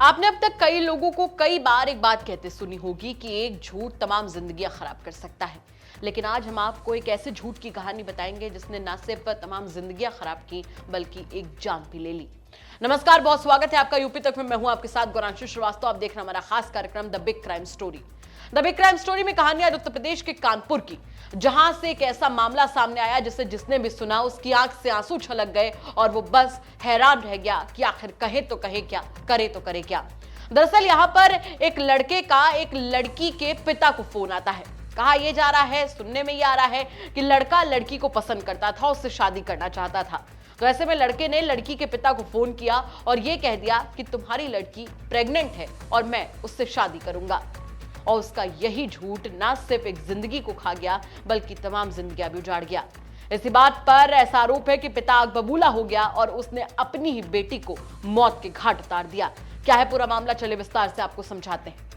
आपने अब तक कई लोगों को कई बार एक बात कहते सुनी होगी कि एक झूठ तमाम जिंदगियां खराब कर सकता है, लेकिन आज हम आपको एक ऐसे झूठ की कहानी बताएंगे जिसने न सिर्फ तमाम जिंदगियां खराब की बल्कि एक जान भी ले ली। नमस्कार, बहुत स्वागत है आपका यूपी तक में। मैं हूं आपके साथ गौरांशु श्रीवास्तव। आप देख रहे हैं हमारा खास कार्यक्रम the big crime story. The big crime story में कहानी आज उत्तर प्रदेश के कानपुर की, जहां से एक ऐसा मामला सामने आया जिसे जिसने भी सुना उसकी आंख से आंसू छलक गए और वो बस हैरान रह गया कि आखिर कहे तो कहे क्या, करे तो करे क्या। दरअसल यहां पर एक लड़के का एक लड़की के पिता को फोन आता है। कहा यह जा रहा है, सुनने में यह आ रहा है कि लड़का लड़की को पसंद करता था, उससे शादी करना चाहता था। तो ऐसे में लड़के ने लड़की के पिता को फोन किया और यह कह दिया कि तुम्हारी लड़की प्रेग्नेंट है और मैं उससे शादी करूंगा। और उसका यही झूठ ना सिर्फ एक जिंदगी को खा गया बल्कि तमाम जिंदगियां भी उजाड़ गया। इसी बात पर ऐसा आरोप है कि पिता आग बबूला हो गया और उसने अपनी ही बेटी को मौत के घाट उतार दिया। क्या है पूरा मामला, चले विस्तार से आपको समझाते हैं।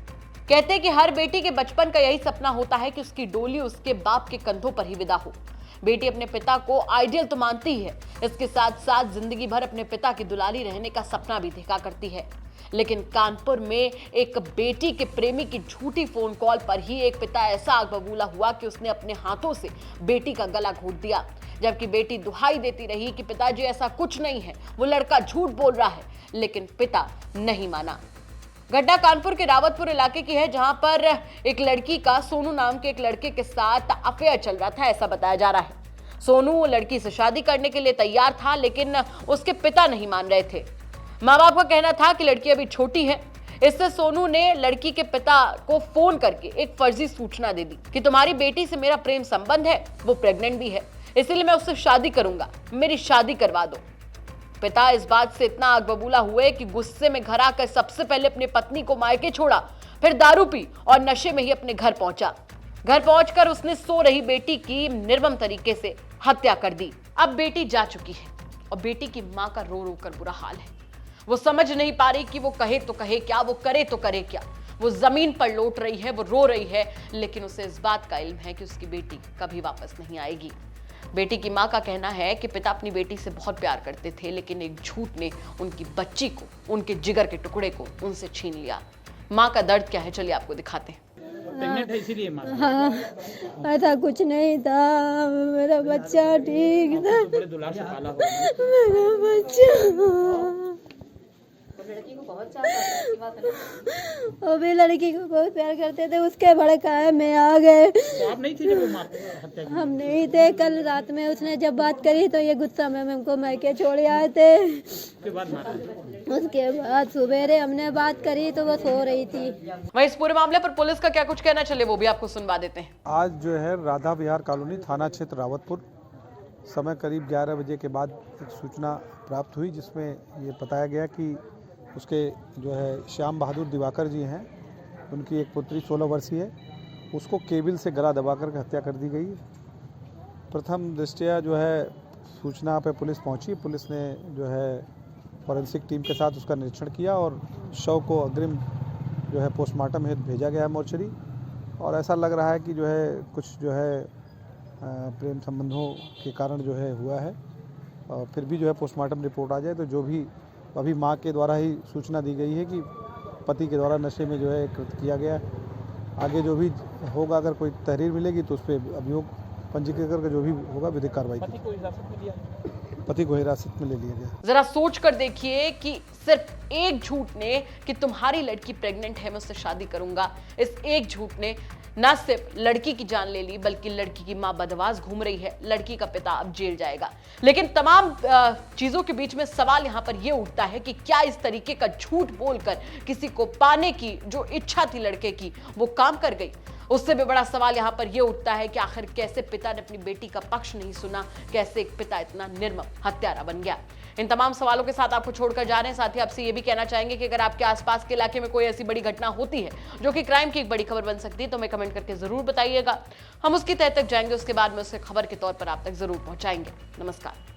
कहते हैं कि हर बेटी के बचपन का यही सपना होता है कि उसकी डोली उसके बाप के कंधों पर ही विदा हो। बेटी अपने पिता को आइडियल तो मानती ही है, इसके साथ साथ जिंदगी भर अपने पिता की दुलारी रहने का सपना भी देखा करती है। लेकिन कानपुर में एक बेटी के प्रेमी की झूठी फोन कॉल पर ही एक पिता ऐसा आग बबूला हुआ कि उसने अपने हाथों से बेटी का गला घोट दिया। जबकि बेटी दुहाई देती रही कि पिताजी ऐसा कुछ नहीं है, वो लड़का झूठ बोल रहा है, लेकिन पिता नहीं माना। घटना कानपुर के रावतपुर इलाके की है, जहां पर एक लड़की का सोनू नाम के एक लड़के के साथ अफेयर चल रहा था, ऐसा बताया जा रहा है। सोनू लड़की से शादी करने के लिए तैयार था, लेकिन उसके पिता नहीं मान रहे थे। माँ बाप का कहना था कि लड़की अभी छोटी है। इससे सोनू ने लड़की के पिता को फोन करके एक फर्जी सूचना दे दी कि तुम्हारी बेटी से मेरा प्रेम संबंध है, वो प्रेग्नेंट भी है, इसलिए मैं उससे शादी करूंगा, मेरी शादी करवा दो। पिता इस बात से इतना आग बबूला हुए कि गुस्से में घर आकर सबसे पहले अपनी पत्नी को मायके छोड़ा, फिर दारू पी और नशे में ही अपने घर पहुंचा। घर पहुंचकर उसने सो रही बेटी की निर्मम तरीके से हत्या कर दी। अब बेटी जा चुकी है और बेटी की मां का रो रो कर बुरा हाल है। वो समझ नहीं पा रही कि वो कहे तो कहे क्या, वो करे तो करे क्या। वो जमीन पर लौट रही है, वो रो रही है, लेकिन उसे इस बात का इल्म है कि उसकी बेटी कभी वापस नहीं आएगी। बेटी की मां का कहना है कि पिता अपनी बेटी से बहुत प्यार करते थे, लेकिन एक झूठ ने उनकी बच्ची को, उनके जिगर के टुकड़े को उनसे छीन लिया। मां का दर्द क्या है, चलिए आपको दिखाते हैं। प्रेग्नेंट है इसीलिए मां। हाँ, ऐसा कुछ नहीं था, मेरा बच्चा ठीक था, बड़े दुलार से पाला हुआ है। मेरा बच्चा। लड़की को बहुत चाहता है, बात है। वो भी लड़की को बहुत प्यार करते थे, उसके भड़काए में आ गए। तो आप नहीं थे जब वो मारते हत्या की? हम नहीं थे। कल रात में उसने जब बात करी तो ये गुस्सा में हमको मैके छोड़ आए थे। उसके बाद मारा? उसके बाद सवेरे हमने बात करी तो वो सो रही थी। वहीं इस पूरे मामले पर पुलिस का क्या कुछ कहना, चले वो भी आपको सुनवा देते हैं। आज जो है राधा विहार कॉलोनी थाना क्षेत्र रावतपुर समय करीब 11 बजे के बाद एक सूचना प्राप्त हुई, जिसमें ये बताया गया कि उसके जो है श्याम बहादुर दिवाकर जी हैं, उनकी एक पुत्री 16 वर्षीय है, उसको केबिल से गला दबाकर हत्या कर दी गई। प्रथम दृष्टया जो है सूचना पे पुलिस पहुंची। पुलिस ने जो है फॉरेंसिक टीम के साथ उसका निरीक्षण किया और शव को अग्रिम जो है पोस्टमार्टम हेतु भेजा गया है मोर्चरी। और ऐसा लग रहा है कि जो है कुछ जो है प्रेम संबंधों के कारण जो है हुआ है। और फिर भी जो है पोस्टमार्टम रिपोर्ट आ जाए तो जो भी अभी मां के द्वारा ही सूचना दी गई है कि पति के द्वारा नशे में जो है कृत्य किया गया। आगे जो भी होगा, अगर कोई तहरीर मिलेगी तो उस पर अभियोग पंजीकृत करके जो भी होगा विधिक कार्रवाई की। पति को हिरासत में ले लिया गया। जरा सोच कर देखिए कि सिर्फ एक झूठ ने कि तुम्हारी लड़की प्रेग्नेंट है, मैं उससे शादी करूंगा, इस एक झूठ ने न सिर्फ लड़की की जान ले ली बल्कि लड़की की मां बदवास घूम रही है, लड़की का पिता अब जेल जाएगा। लेकिन तमाम चीजों के बीच में सवाल यहां पर यह उठता है कि क्या इस तरीके का झूठ बोलकर किसी को पाने की जो इच्छा थी लड़के की वो काम कर गई। उससे भी बड़ा सवाल यहां पर यह उठता है कि आखिर कैसे पिता ने अपनी बेटी का पक्ष नहीं सुना, कैसे एक पिता इतना निर्मम हत्यारा बन गया। इन तमाम सवालों के साथ आपको छोड़कर जा रहे हैं। साथ ही आपसे ये भी कहना चाहेंगे कि अगर आपके आसपास के इलाके में कोई ऐसी बड़ी घटना होती है जो कि क्राइम की एक बड़ी खबर बन सकती है तो हमें कमेंट करके जरूर बताइएगा। हम उसकी तह तक जाएंगे, उसके बाद में उसे खबर के तौर पर आप तक जरूर पहुंचाएंगे। नमस्कार।